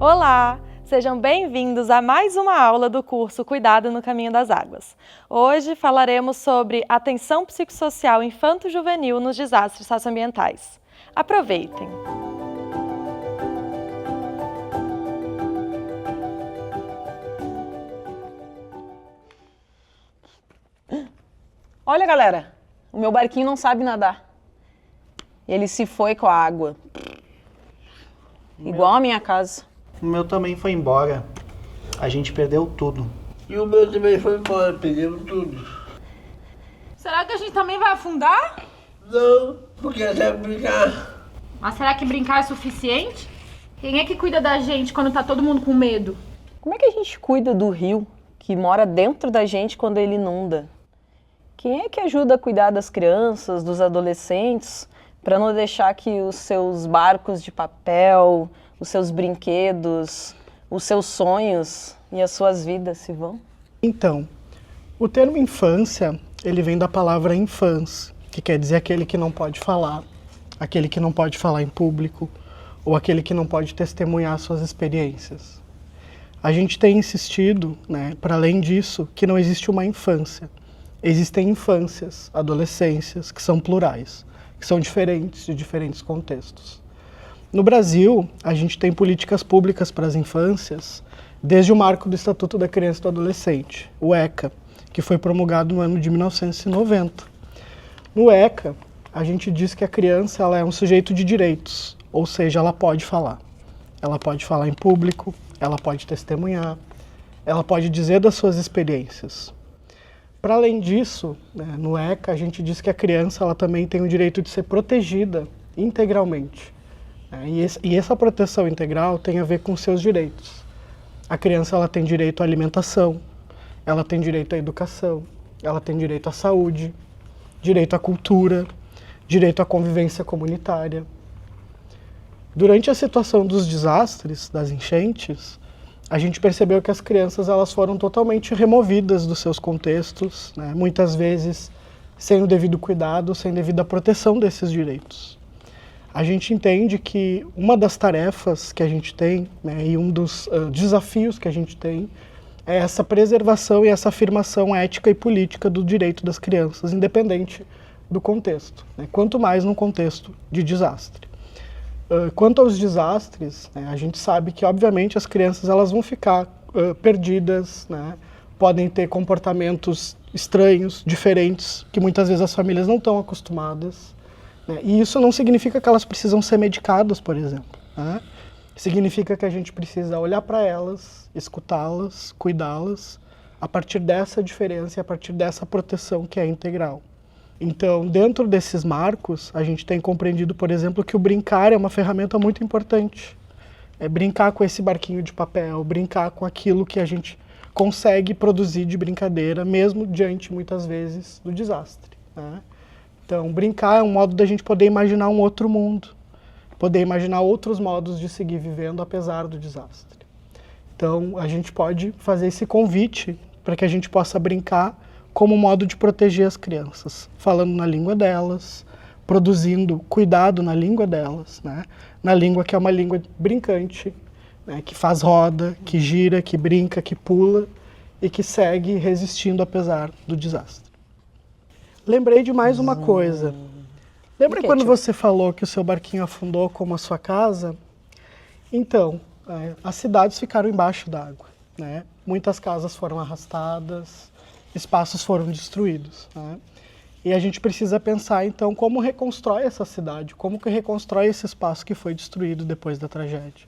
Olá! Sejam bem-vindos a mais uma aula do curso Cuidado no Caminho das Águas. Hoje falaremos sobre atenção psicossocial infanto-juvenil nos desastres socioambientais. Aproveitem! Olha, galera, o meu barquinho não sabe nadar. Ele se foi com a água. Igual a minha casa. O meu também foi embora. A gente perdeu tudo. E o meu também foi embora, perdemos tudo. Será que a gente também vai afundar? Não, porque eu quero brincar. Mas será que brincar é suficiente? Quem é que cuida da gente quando tá todo mundo com medo? Como é que a gente cuida do rio que mora dentro da gente quando ele inunda? Quem é que ajuda a cuidar das crianças, dos adolescentes, para não deixar que os seus barcos de papel, os seus brinquedos, os seus sonhos e as suas vidas se vão? Então, o termo infância, ele vem da palavra infans, que quer dizer aquele que não pode falar, aquele que não pode falar em público, ou aquele que não pode testemunhar suas experiências. A gente tem insistido, para além disso, que não existe uma infância. Existem infâncias, adolescências, que são plurais, que são diferentes de diferentes contextos. No Brasil, a gente tem políticas públicas para as infâncias desde o marco do Estatuto da Criança e do Adolescente, o ECA, que foi promulgado no ano de 1990. No ECA, a gente diz que a criança ela é um sujeito de direitos, ou seja, ela pode falar. Ela pode falar em público, ela pode testemunhar, ela pode dizer das suas experiências. Para além disso, no ECA, a gente diz que a criança ela também tem o direito de ser protegida integralmente. E essa proteção integral tem a ver com seus direitos. A criança ela tem direito à alimentação, ela tem direito à educação, ela tem direito à saúde, direito à cultura, direito à convivência comunitária. Durante a situação dos desastres, das enchentes, a gente percebeu que as crianças elas foram totalmente removidas dos seus contextos, muitas vezes sem o devido cuidado, sem devida proteção desses direitos. A gente entende que uma das tarefas que a gente tem, e um dos desafios que a gente tem, é essa preservação e essa afirmação ética e política do direito das crianças, independente do contexto, quanto mais num contexto de desastre. Quanto aos desastres, a gente sabe que, obviamente, as crianças elas vão ficar perdidas, podem ter comportamentos estranhos, diferentes, que muitas vezes as famílias não estão acostumadas. E isso não significa que elas precisam ser medicadas, por exemplo. Significa que a gente precisa olhar para elas, escutá-las, cuidá-las, a partir dessa diferença e a partir dessa proteção que é integral. Então, dentro desses marcos, a gente tem compreendido, por exemplo, que o brincar é uma ferramenta muito importante. É brincar com esse barquinho de papel, brincar com aquilo que a gente consegue produzir de brincadeira, mesmo diante, muitas vezes, do desastre. Então, brincar é um modo da gente poder imaginar um outro mundo, poder imaginar outros modos de seguir vivendo apesar do desastre. Então, a gente pode fazer esse convite para que a gente possa brincar como modo de proteger as crianças, falando na língua delas, produzindo cuidado na língua delas, na língua que é uma língua brincante, que faz roda, que gira, que brinca, que pula e que segue resistindo apesar do desastre. Lembrei de mais uma coisa. Lembra quando você falou que o seu barquinho afundou como a sua casa? Então, as cidades ficaram embaixo d'água, Muitas casas foram arrastadas, espaços foram destruídos. E a gente precisa pensar, então, como reconstrói essa cidade, como que reconstrói esse espaço que foi destruído depois da tragédia.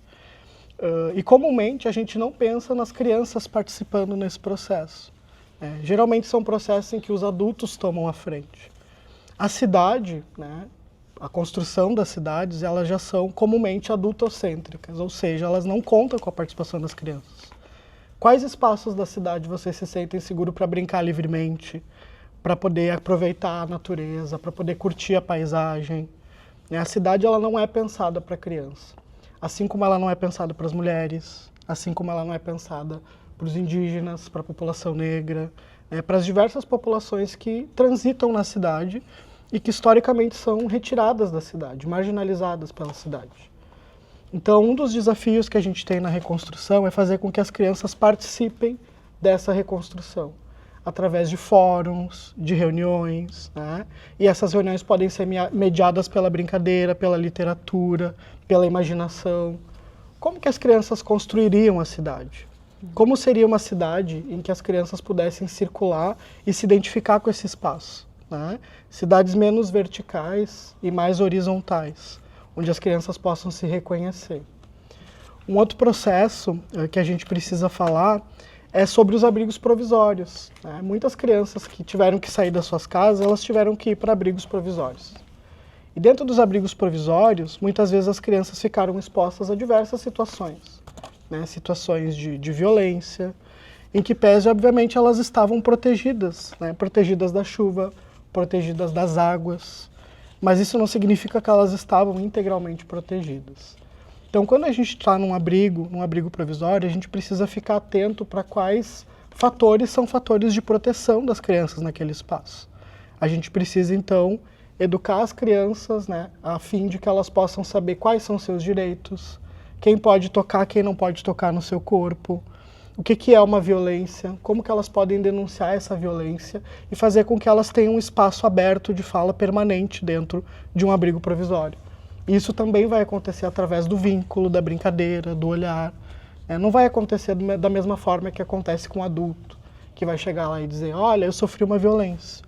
E comumente a gente não pensa nas crianças participando nesse processo. Geralmente são processos em que os adultos tomam a frente. A cidade, a construção das cidades, elas já são comumente adultocêntricas, ou seja, elas não contam com a participação das crianças. Quais espaços da cidade vocês se sentem seguros para brincar livremente, para poder aproveitar a natureza, para poder curtir a paisagem? A cidade ela não é pensada para criança, assim como ela não é pensada para as mulheres, assim como ela não é pensada para os indígenas, para a população negra, para as diversas populações que transitam na cidade e que historicamente são retiradas da cidade, marginalizadas pela cidade. Então, um dos desafios que a gente tem na reconstrução é fazer com que as crianças participem dessa reconstrução, através de fóruns, de reuniões, né? E essas reuniões podem ser mediadas pela brincadeira, pela literatura, pela imaginação. Como que as crianças construiriam a cidade? Como seria uma cidade em que as crianças pudessem circular e se identificar com esse espaço, né? Cidades menos verticais e mais horizontais, onde as crianças possam se reconhecer. Um outro processo que a gente precisa falar é sobre os abrigos provisórios, né? Muitas crianças que tiveram que sair das suas casas, elas tiveram que ir para abrigos provisórios. E dentro dos abrigos provisórios, muitas vezes as crianças ficaram expostas a diversas situações, né? Situações de violência, em que pese, obviamente, elas estavam protegidas, né? Protegidas da chuva, protegidas das águas, mas isso não significa que elas estavam integralmente protegidas. Então, quando a gente está num abrigo provisório, a gente precisa ficar atento para quais fatores são fatores de proteção das crianças naquele espaço. A gente precisa, então, educar as crianças, né, a fim de que elas possam saber quais são seus direitos, quem pode tocar, quem não pode tocar no seu corpo, o que é uma violência, como que elas podem denunciar essa violência e fazer com que elas tenham um espaço aberto de fala permanente dentro de um abrigo provisório. Isso também vai acontecer através do vínculo, da brincadeira, do olhar. Não vai acontecer da mesma forma que acontece com o adulto, que vai chegar lá e dizer, olha, eu sofri uma violência.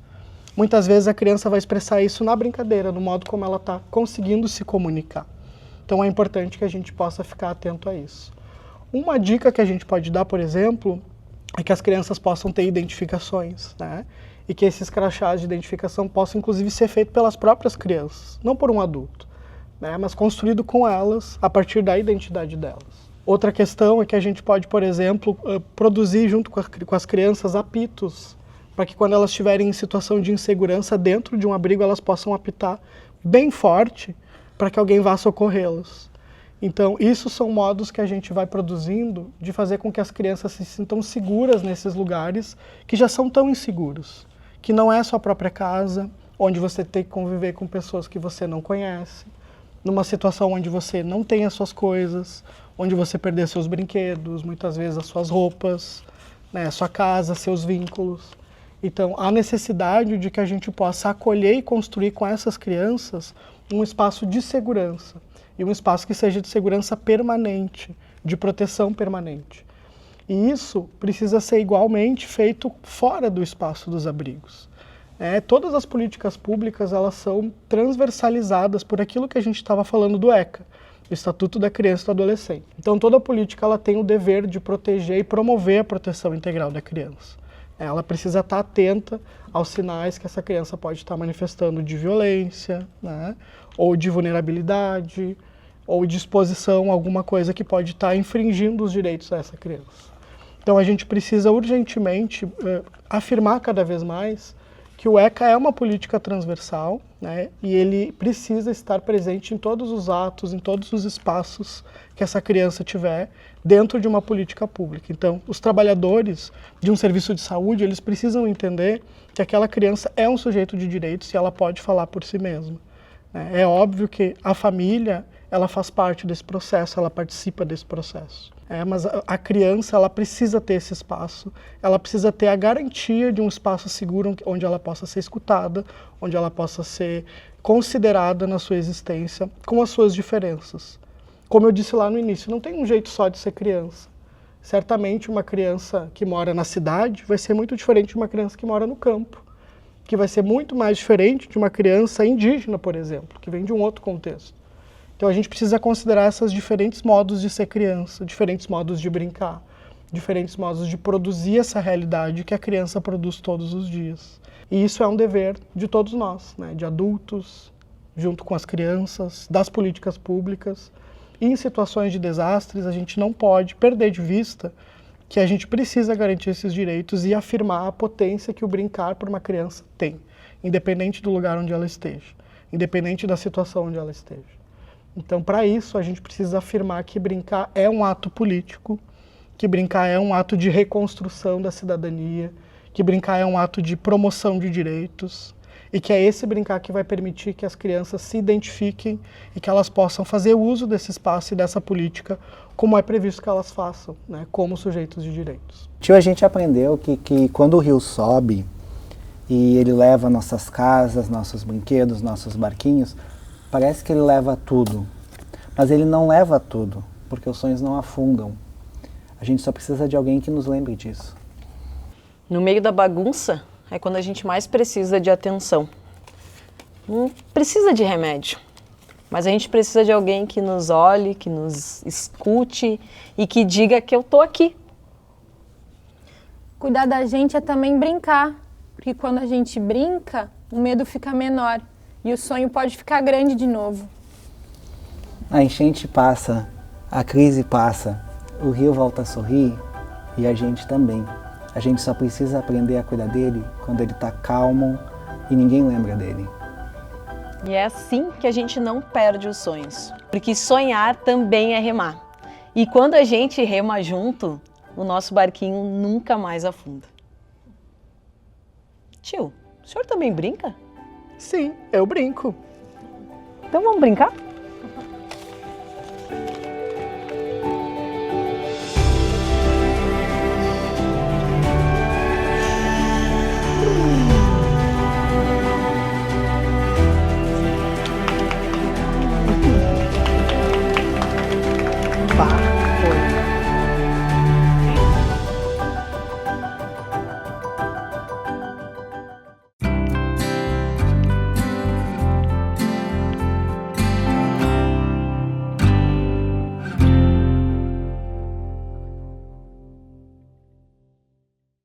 Muitas vezes a criança vai expressar isso na brincadeira, no modo como ela está conseguindo se comunicar. Então é importante que a gente possa ficar atento a isso. Uma dica que a gente pode dar, por exemplo, é que as crianças possam ter identificações, né? E que esses crachás de identificação possam, inclusive, ser feitos pelas próprias crianças, não por um adulto, né? Mas construído com elas, a partir da identidade delas. Outra questão é que a gente pode, por exemplo, produzir junto com as crianças apitos, para que quando elas estiverem em situação de insegurança dentro de um abrigo, elas possam apitar bem forte para que alguém vá socorrê-las. Então, isso são modos que a gente vai produzindo de fazer com que as crianças se sintam seguras nesses lugares que já são tão inseguros, que não é a sua própria casa, onde você tem que conviver com pessoas que você não conhece, numa situação onde você não tem as suas coisas, onde você perdeu seus brinquedos, muitas vezes as suas roupas, né, a sua casa, seus vínculos. Então, há necessidade de que a gente possa acolher e construir com essas crianças um espaço de segurança, e um espaço que seja de segurança permanente, de proteção permanente. E isso precisa ser igualmente feito fora do espaço dos abrigos. Todas as políticas públicas, elas são transversalizadas por aquilo que a gente estava falando do ECA, o Estatuto da Criança e do Adolescente. Então, toda política ela tem o dever de proteger e promover a proteção integral da criança. Ela precisa estar atenta aos sinais que essa criança pode estar manifestando de violência, né, ou de vulnerabilidade, ou de exposição a alguma coisa que pode estar infringindo os direitos dessa criança. Então a gente precisa urgentemente afirmar cada vez mais que o ECA é uma política transversal, né, e ele precisa estar presente em todos os atos, em todos os espaços que essa criança tiver dentro de uma política pública. Então, os trabalhadores de um serviço de saúde, eles precisam entender que aquela criança é um sujeito de direitos e ela pode falar por si mesma. É óbvio que a família, ela faz parte desse processo, ela participa desse processo. Mas a criança, ela precisa ter esse espaço, ela precisa ter a garantia de um espaço seguro onde ela possa ser escutada, onde ela possa ser considerada na sua existência, com as suas diferenças. Como eu disse lá no início, não tem um jeito só de ser criança. Certamente uma criança que mora na cidade vai ser muito diferente de uma criança que mora no campo, que vai ser muito mais diferente de uma criança indígena, por exemplo, que vem de um outro contexto. Então a gente precisa considerar esses diferentes modos de ser criança, diferentes modos de brincar, diferentes modos de produzir essa realidade que a criança produz todos os dias. E isso é um dever de todos nós, né, de adultos, junto com as crianças, das políticas públicas. E em situações de desastres, a gente não pode perder de vista que a gente precisa garantir esses direitos e afirmar a potência que o brincar por uma criança tem, independente do lugar onde ela esteja, independente da situação onde ela esteja. Então, para isso, a gente precisa afirmar que brincar é um ato político, que brincar é um ato de reconstrução da cidadania, que brincar é um ato de promoção de direitos, e que é esse brincar que vai permitir que as crianças se identifiquem e que elas possam fazer uso desse espaço e dessa política como é previsto que elas façam, né, como sujeitos de direitos. Tio, a gente aprendeu que quando o rio sobe e ele leva nossas casas, nossos brinquedos, nossos barquinhos, parece que ele leva tudo, mas ele não leva tudo, porque os sonhos não afundam. A gente só precisa de alguém que nos lembre disso. No meio da bagunça é quando a gente mais precisa de atenção. Não precisa de remédio, mas a gente precisa de alguém que nos olhe, que nos escute e que diga que eu tô aqui. Cuidar da gente é também brincar, porque quando a gente brinca, o medo fica menor e o sonho pode ficar grande de novo. A enchente passa, a crise passa, o rio volta a sorrir e a gente também. A gente só precisa aprender a cuidar dele quando ele tá calmo e ninguém lembra dele. E é assim que a gente não perde os sonhos, porque sonhar também é remar. E quando a gente rema junto, o nosso barquinho nunca mais afunda. Tio, o senhor também brinca? Sim, eu brinco. Então vamos brincar?